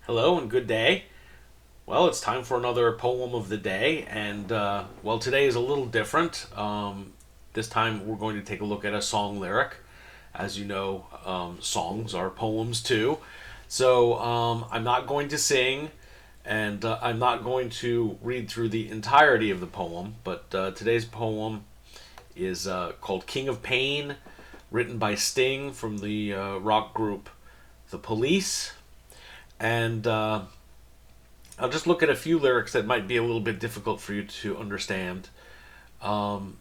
Hello and good day. Well, it's time for another poem of the day, and today is a little different. This time we're going to take a look at a song lyric. As you know, songs are poems too. So I'm not going to sing, and I'm not going to read through the entirety of the poem, but today's poem is called King of Pain, written by Sting from the rock group The Police. And I'll just look at a few lyrics that might be a little bit difficult for you to understand. Um,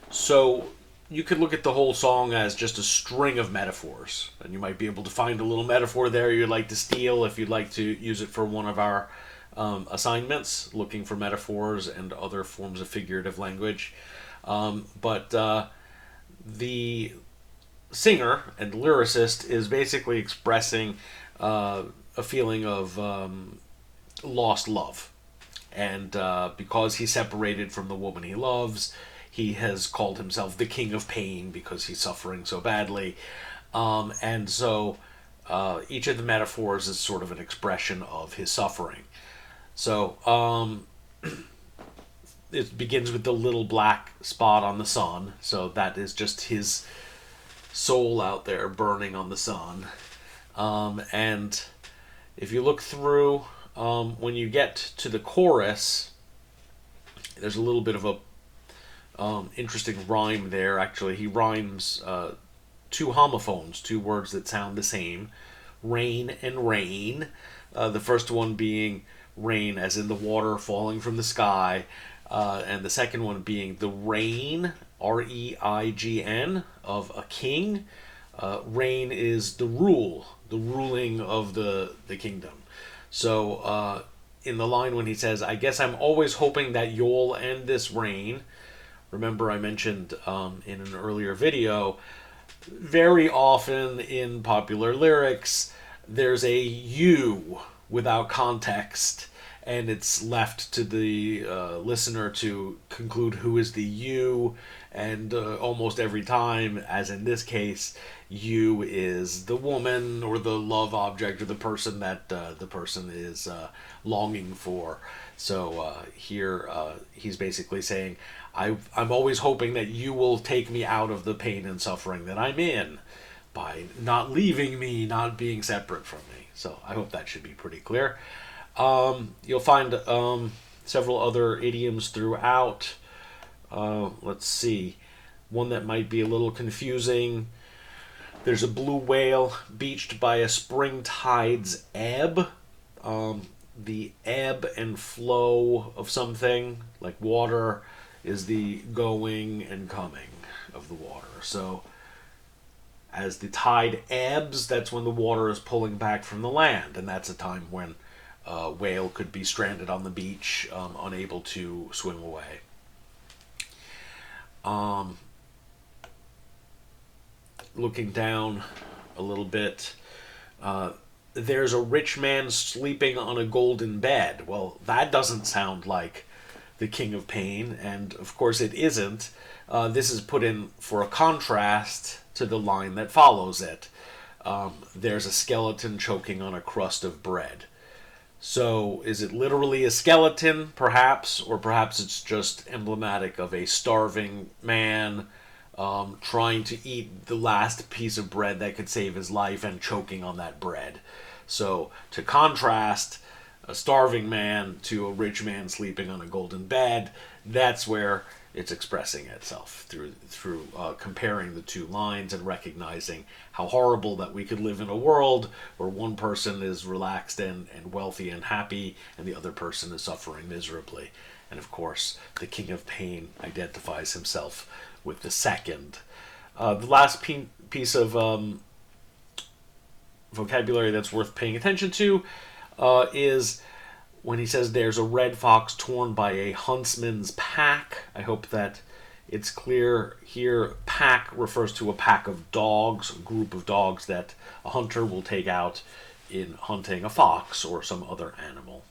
so you could look at the whole song as just a string of metaphors, and you might be able to find a little metaphor there you'd like to steal if you'd like to use it for one of our assignments, looking for metaphors and other forms of figurative language. But the singer and lyricist is basically expressing a feeling of lost love. And because he's separated from the woman he loves, he has called himself the King of Pain because he's suffering so badly. And so each of the metaphors is sort of an expression of his suffering. So it begins with the little black spot on the sun. So that is just his soul out there burning on the sun. And if you look through, when you get to the chorus, there's a little bit of a interesting rhyme there. Actually, he rhymes two homophones, two words that sound the same, rain and rain. The first one being rain, as in the water falling from the sky, and the second one being the reign, Reign, of a king. Reign is the rule, the ruling of the kingdom. So in the line when he says, I guess I'm always hoping that you'll end this reign. Remember, I mentioned in an earlier video, very often in popular lyrics, there's a you without context, and it's left to the listener to conclude who is the you, and almost every time, as in this case, you is the woman or the love object or the person that the person is longing for. So here he's basically saying, I'm always hoping that you will take me out of the pain and suffering that I'm in by not leaving me, not being separate from me. So I hope that should be pretty clear. You'll find several other idioms throughout. Let's see. One that might be a little confusing. There's a blue whale beached by a spring tide's ebb. The ebb and flow of something, like water, is the going and coming of the water. So as the tide ebbs, that's when the water is pulling back from the land, and that's a time when a whale could be stranded on the beach, unable to swim away. Um, Looking down a little bit, there's a rich man sleeping on a golden bed. Well, that doesn't sound like the King of Pain, and of course it isn't. This is put in for a contrast to the line that follows it. There's a skeleton choking on a crust of bread. So, is it literally a skeleton, perhaps, or perhaps it's just emblematic of a starving man trying to eat the last piece of bread that could save his life and choking on that bread? So, to contrast a starving man to a rich man sleeping on a golden bed, that's where it's expressing itself through comparing the two lines and recognizing how horrible that we could live in a world where one person is relaxed and wealthy and happy and the other person is suffering miserably. And of course, the King of Pain identifies himself with the second. The last piece of vocabulary that's worth paying attention to is when he says there's a red fox torn by a huntsman's pack. I hope that it's clear here. Pack refers to a pack of dogs, a group of dogs that a hunter will take out in hunting a fox or some other animal.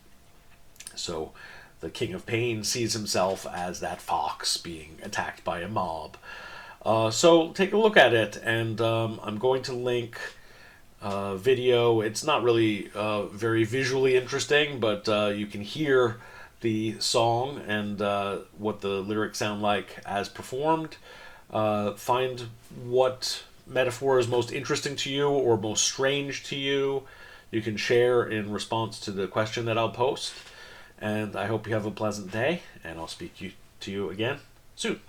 So the King of Pain sees himself as that fox being attacked by a mob. So take a look at it, and I'm going to link video. It's not really very visually interesting, but you can hear the song and what the lyrics sound like as performed. Find what metaphor is most interesting to you or most strange to you. You can share in response to the question that I'll post. And I hope you have a pleasant day, and I'll speak to you again soon.